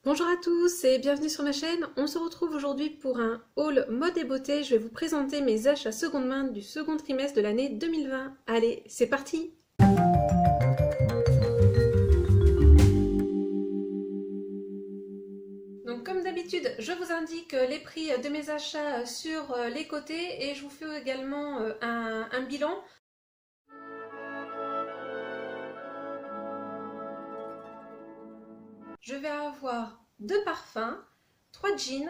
Bonjour à tous et bienvenue sur ma chaîne. On se retrouve aujourd'hui pour un haul mode et beauté. Je vais vous présenter mes achats seconde main du second trimestre de l'année 2020. Allez, c'est parti! Donc comme d'habitude, je vous indique les prix de mes achats sur les côtés et je vous fais également un bilan. Je vais avoir 2 parfums, 3 jeans,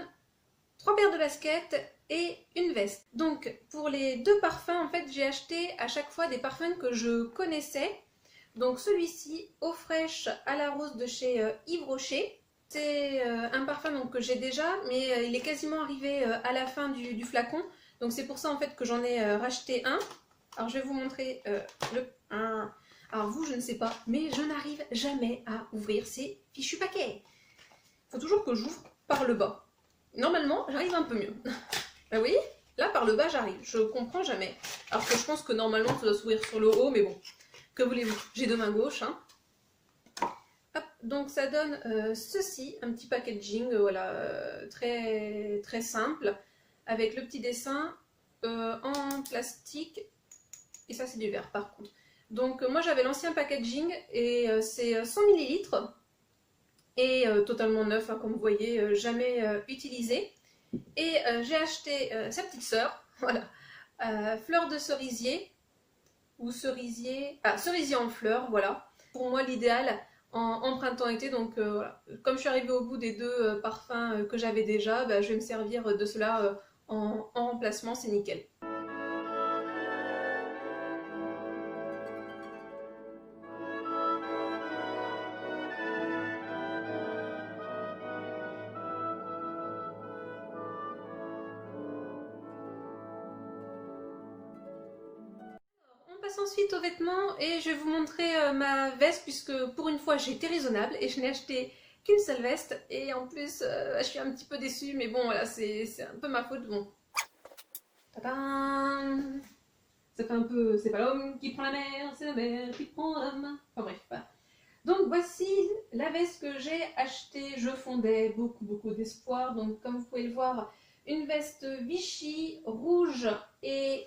3 paires de baskets et une veste. Donc pour les 2 parfums, en fait, j'ai acheté à chaque fois des parfums que je connaissais. Donc celui-ci, Eau fraîche à la rose de chez Yves Rocher. C'est un parfum donc, que j'ai déjà, mais il est quasiment arrivé à la fin du flacon. Donc c'est pour ça en fait que j'en ai racheté un. Alors je vais vous montrer le un. Alors vous, je ne sais pas, mais je n'arrive jamais à ouvrir ces fichus paquets. Il faut toujours que j'ouvre par le bas. Normalement, j'arrive un peu mieux. Bah oui, là par le bas j'arrive, je comprends jamais. Alors que je pense que normalement ça doit s'ouvrir sur le haut, mais bon, que voulez-vous, j'ai 2 mains gauches. Hein. Hop, donc ça donne ceci, un petit packaging, voilà, très, très simple, avec le petit dessin en plastique, et ça c'est du verre par contre. Donc moi j'avais l'ancien packaging, et c'est 100 ml, et totalement neuf, hein, comme vous voyez, jamais utilisé. Et j'ai acheté sa petite sœur, voilà, fleur de cerisier, ou cerisier, cerisier en fleurs, voilà. Pour moi, l'idéal en printemps-été, donc voilà. Comme je suis arrivée au bout des 2 parfums que j'avais déjà, bah, je vais me servir de cela en remplacement, c'est nickel. On passe ensuite aux vêtements et je vais vous montrer ma veste puisque pour une fois j'ai été raisonnable et je n'ai acheté qu'une seule veste et en plus je suis un petit peu déçue mais bon voilà c'est un peu ma faute. Bon, tadam, ça fait un peu, c'est pas l'homme qui prend la mer, c'est la mer qui prend l'homme. Enfin bref, voilà. Donc voici la veste que j'ai achetée, je fondais beaucoup d'espoir. Donc comme vous pouvez le voir, une veste Vichy, rouge et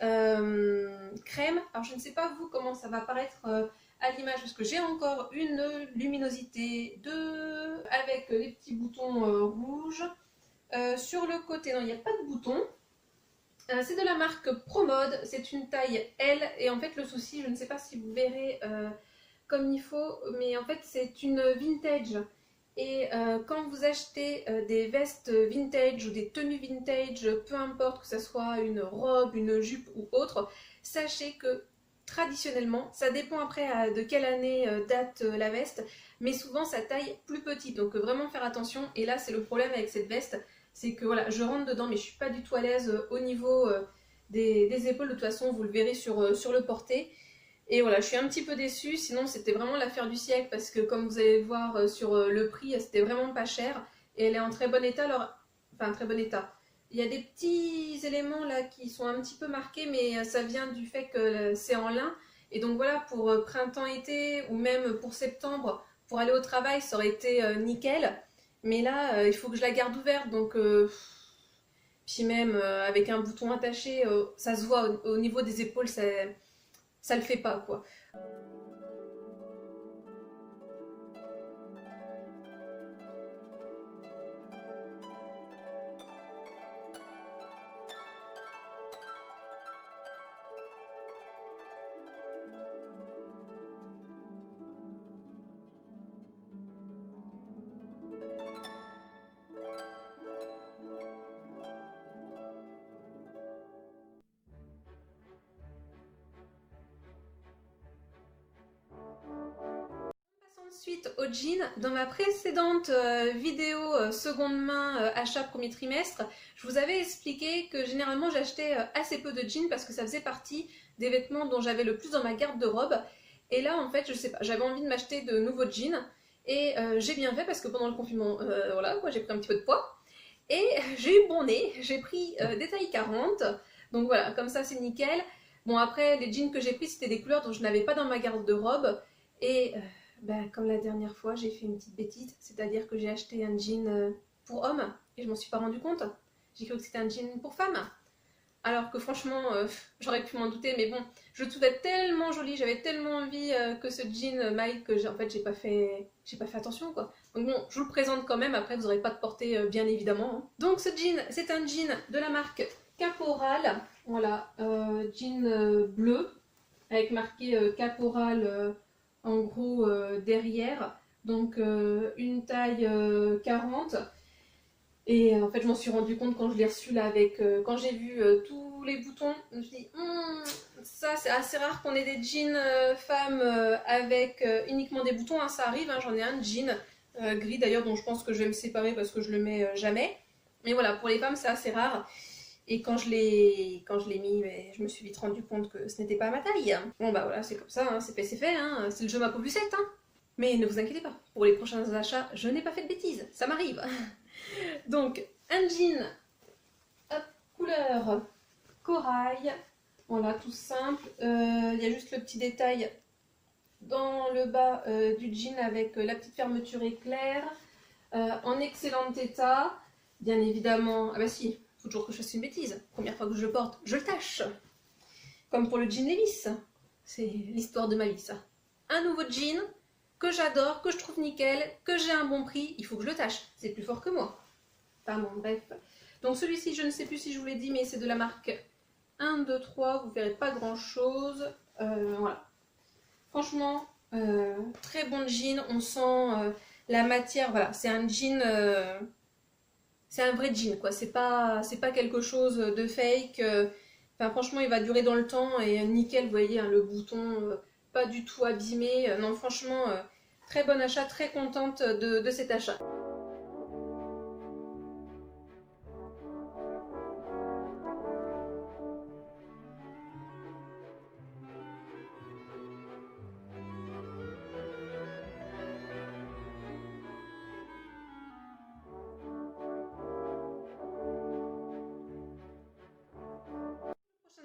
crème. Alors je ne sais pas vous comment ça va paraître à l'image parce que j'ai encore une luminosité 2 avec les petits boutons rouges. Sur le côté, non, il n'y a pas de bouton. C'est de la marque ProMode, c'est une taille L et en fait le souci, je ne sais pas si vous verrez comme il faut, mais en fait c'est une vintage. Et quand vous achetez des vestes vintage ou des tenues vintage, peu importe que ce soit une robe, une jupe ou autre, sachez que traditionnellement, ça dépend après de quelle année date la veste, mais souvent ça taille plus petite, donc vraiment faire attention. Et là c'est le problème avec cette veste, c'est que voilà, je rentre dedans mais je suis pas du tout à l'aise au niveau des épaules, de toute façon vous le verrez sur le porté. Et voilà, je suis un petit peu déçue, sinon c'était vraiment l'affaire du siècle parce que comme vous allez voir sur le prix, c'était vraiment pas cher et elle est en très bon état, alors... enfin très bon état. Il y a des petits éléments là qui sont un petit peu marqués mais ça vient du fait que c'est en lin et donc voilà pour printemps-été ou même pour septembre, pour aller au travail ça aurait été nickel mais là il faut que je la garde ouverte donc puis même avec un bouton attaché, ça se voit au niveau des épaules, ça le fait pas quoi. Ensuite au jean, dans ma précédente vidéo seconde main achat premier trimestre, je vous avais expliqué que généralement j'achetais assez peu de jeans parce que ça faisait partie des vêtements dont j'avais le plus dans ma garde-robe. Et là en fait je sais pas, j'avais envie de m'acheter de nouveaux jeans et j'ai bien fait parce que pendant le confinement, voilà, moi j'ai pris un petit peu de poids et j'ai eu bon nez, j'ai pris des tailles 40, donc voilà, comme ça c'est nickel. Bon après les jeans que j'ai pris c'était des couleurs dont je n'avais pas dans ma garde-robe et ben, comme la dernière fois, j'ai fait une petite bêtise, c'est-à-dire que j'ai acheté un jean pour homme et je m'en suis pas rendu compte. J'ai cru que c'était un jean pour femme. Alors que franchement, j'aurais pu m'en douter, mais bon, je le trouvais tellement joli, j'avais tellement envie que ce jean m'aille que en fait j'ai pas fait attention quoi. Donc bon, je vous le présente quand même, après vous n'aurez pas de portée bien évidemment, hein. Donc ce jean, c'est un jean de la marque Caporal, voilà, jean bleu, avec marqué Caporal en gros derrière, donc une taille 40. Et en fait, je m'en suis rendu compte quand je l'ai reçu là avec. Quand j'ai vu tous les boutons, je me suis dit, ça c'est assez rare qu'on ait des jeans femmes avec uniquement des boutons, hein, ça arrive, hein, j'en ai un jean gris d'ailleurs dont je pense que je vais me séparer parce que je le mets jamais. Mais voilà, pour les femmes c'est assez rare. Et quand je l'ai mis, mais je me suis vite rendu compte que ce n'était pas ma taille. Bon bah voilà, c'est comme ça, hein, c'est fait, c'est fait, hein, c'est le jeu ma pauvre Lucette. Hein. Mais ne vous inquiétez pas, pour les prochains achats, je n'ai pas fait de bêtises, ça m'arrive. Donc, un jean, hop, couleur corail, voilà, tout simple. Il y a juste le petit détail dans le bas du jean avec la petite fermeture éclair, en excellent état. Bien évidemment, ah bah si, faut toujours que je fasse une bêtise. Première fois que je le porte, je le tâche. Comme pour le jean Levi's, c'est l'histoire de ma vie ça. Un nouveau jean que j'adore, que je trouve nickel, que j'ai un bon prix, il faut que je le tâche. C'est plus fort que moi. Enfin bon, bref. Donc celui-ci, je ne sais plus si je vous l'ai dit, mais c'est de la marque 1, 2, 3. Vous verrez pas grand-chose. Voilà. Franchement, très bon jean. On sent la matière. Voilà, c'est un jean... c'est un vrai jean, quoi. C'est pas quelque chose de fake. Enfin, franchement, il va durer dans le temps. Et nickel, vous voyez, hein, le bouton, pas du tout abîmé. Non, franchement, très bon achat. Très contente de cet achat.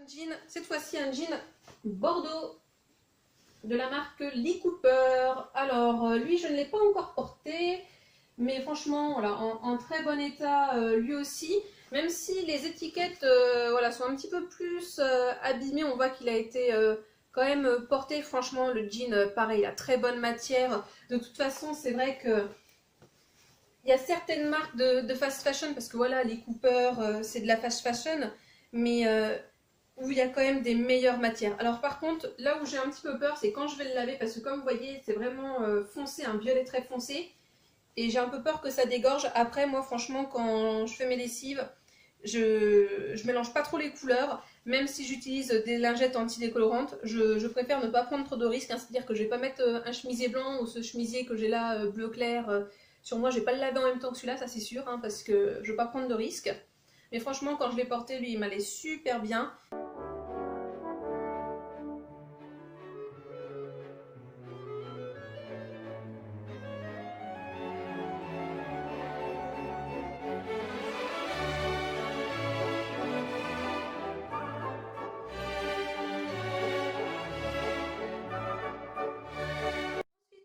Jean, cette fois-ci un jean bordeaux de la marque Lee Cooper. Alors lui je ne l'ai pas encore porté, mais franchement voilà, en très bon état lui aussi, même si les étiquettes voilà, sont un petit peu plus abîmées. On voit qu'il a été quand même porté. Franchement le jean pareil, il a très bonne matière. De toute façon c'est vrai que il y a certaines marques de fast fashion, parce que voilà, Lee Cooper c'est de la fast fashion, mais où il y a quand même des meilleures matières. Alors par contre, là où j'ai un petit peu peur, c'est quand je vais le laver, parce que comme vous voyez, c'est vraiment foncé, un violet très foncé, et j'ai un peu peur que ça dégorge. Après, moi franchement, quand je fais mes lessives, je mélange pas trop les couleurs, même si j'utilise des lingettes anti-décolorantes, je préfère ne pas prendre trop de risques, hein, c'est-à-dire que je vais pas mettre un chemisier blanc ou ce chemisier que j'ai là, bleu clair, sur moi, je vais pas le laver en même temps que celui-là, ça c'est sûr, hein, parce que je veux pas prendre de risques. Mais franchement, quand je l'ai porté, lui, il m'allait super bien.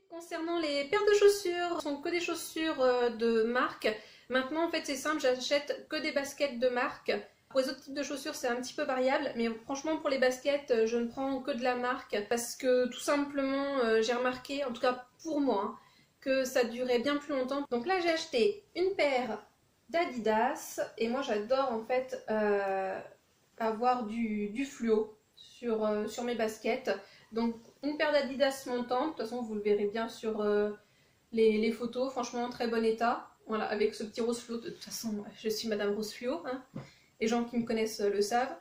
Concernant les paires de chaussures, ce sont que des chaussures de marque. Maintenant, en fait, c'est simple, j'achète que des baskets de marque. Pour les autres types de chaussures, c'est un petit peu variable, mais franchement, pour les baskets, je ne prends que de la marque parce que tout simplement, j'ai remarqué, en tout cas pour moi, hein, que ça durait bien plus longtemps. Donc là, j'ai acheté une paire d'Adidas et moi, j'adore en fait avoir du fluo sur mes baskets. Donc une paire d'Adidas montante, de toute façon vous le verrez bien sur les photos, franchement très bon état. Voilà, avec ce petit rose fluo, de toute façon je suis Madame Rose Fluo, hein. Les gens qui me connaissent le savent.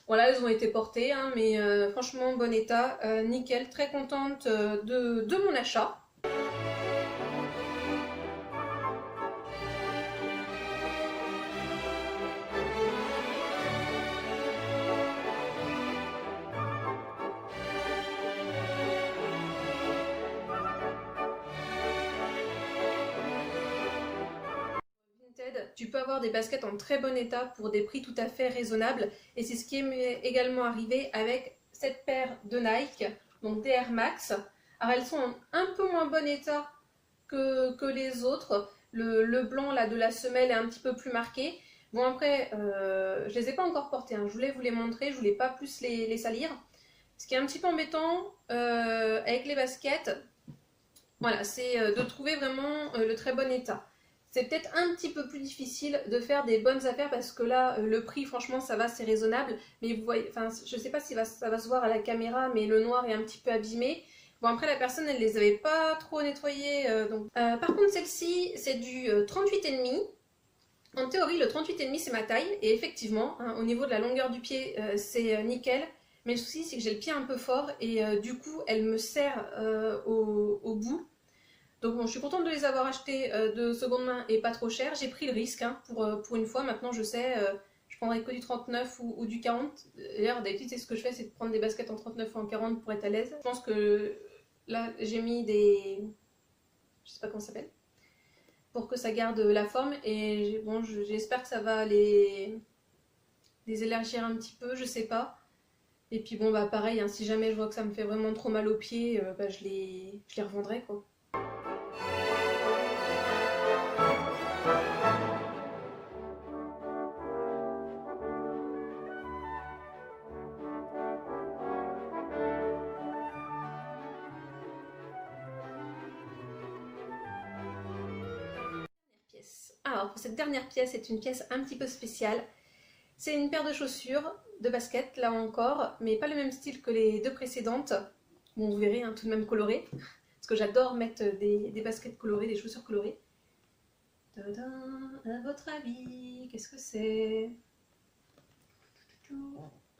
Voilà, elles ont été portées, hein, mais franchement bon état, nickel, très contente de mon achat. Tu peux avoir des baskets en très bon état pour des prix tout à fait raisonnables, et c'est ce qui est également arrivé avec cette paire de Nike, donc des Air Max. Alors elles sont en un peu moins bon état que les autres. Le blanc là, de la semelle est un petit peu plus marqué. Bon après, je les ai pas encore portées, hein. Je voulais vous les montrer, je voulais pas plus les salir. Ce qui est un petit peu embêtant avec les baskets, voilà, c'est de trouver vraiment le très bon état. C'est peut-être un petit peu plus difficile de faire des bonnes affaires parce que là, le prix, franchement, ça va, c'est raisonnable. Mais vous voyez, enfin, je sais pas si ça va se voir à la caméra, mais le noir est un petit peu abîmé. Bon, après, la personne, elle les avait pas trop nettoyées. Par contre, celle-ci, c'est du 38,5. En théorie, le 38,5, c'est ma taille. Et effectivement, hein, au niveau de la longueur du pied, c'est nickel. Mais le souci, c'est que j'ai le pied un peu fort et du coup, elle me serre au bout. Donc bon, je suis contente de les avoir achetés de seconde main et pas trop cher. J'ai pris le risque hein, pour une fois. Maintenant, je sais, je prendrai que du 39 ou du 40. D'ailleurs, d'habitude, c'est ce que je fais, c'est de prendre des baskets en 39 ou en 40 pour être à l'aise. Je pense que là, j'ai mis des... Je sais pas comment ça s'appelle. Pour que ça garde la forme. Et bon, j'espère que ça va les élargir un petit peu, je sais pas. Et puis bon, bah pareil, hein, si jamais je vois que ça me fait vraiment trop mal aux pieds, bah, je les revendrai quoi. Alors, pour cette dernière pièce, c'est une pièce un petit peu spéciale. C'est une paire de chaussures, de baskets, là encore, mais pas le même style que les deux précédentes. Bon, vous verrez, hein, tout de même colorées. Parce que j'adore mettre des baskets colorées, des chaussures colorées. Tadam, à votre avis, qu'est-ce que c'est?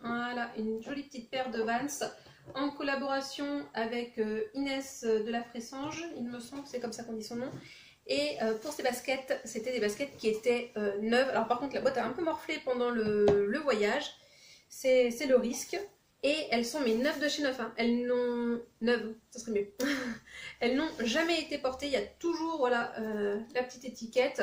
Voilà, une jolie petite paire de Vans en collaboration avec Inès de la Fressange, il me semble que c'est comme ça qu'on dit son nom. Et pour ces baskets, c'était des baskets qui étaient neuves. Alors par contre, la boîte a un peu morflé pendant le voyage. C'est le risque. Et elles sont mais neuves de chez neuf. Hein. Elles n'ont... Neuves, ça serait mieux. Elles n'ont jamais été portées. Il y a toujours voilà, la petite étiquette.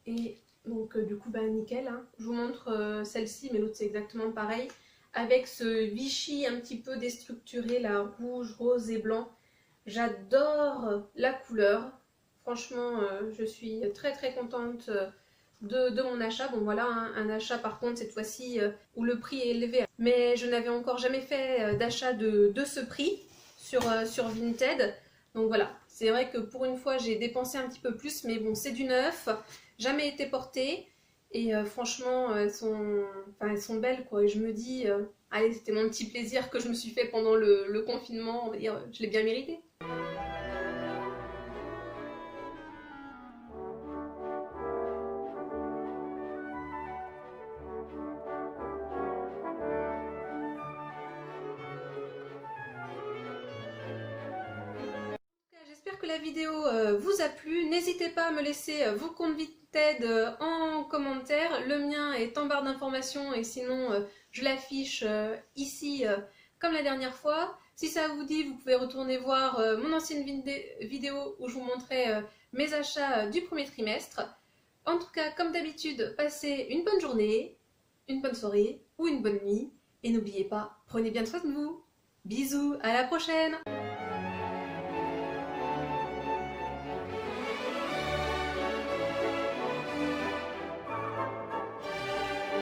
Et donc du coup, bah, nickel. Hein. Je vous montre celle-ci, mais l'autre c'est exactement pareil. Avec ce Vichy un petit peu déstructuré, là, rouge, rose et blanc. J'adore la couleur. Franchement, je suis très très contente de mon achat. Bon voilà, hein, un achat par contre cette fois-ci où le prix est élevé. Mais je n'avais encore jamais fait d'achat de ce prix sur Vinted. Donc voilà, c'est vrai que pour une fois j'ai dépensé un petit peu plus. Mais bon, c'est du neuf, jamais été porté. Et franchement, elles sont belles quoi. Et je me dis, allez, c'était mon petit plaisir que je me suis fait pendant le confinement. On va dire, je l'ai bien mérité. J'espère que la vidéo vous a plu. N'hésitez pas à me laisser vos comptes Vinted en commentaire. Le mien est en barre d'informations et sinon je l'affiche ici comme la dernière fois. Si ça vous dit, vous pouvez retourner voir mon ancienne vidéo où je vous montrais mes achats du premier trimestre. En tout cas, comme d'habitude, passez une bonne journée, une bonne soirée ou une bonne nuit. Et n'oubliez pas, prenez bien soin de vous. Bisous, à la prochaine!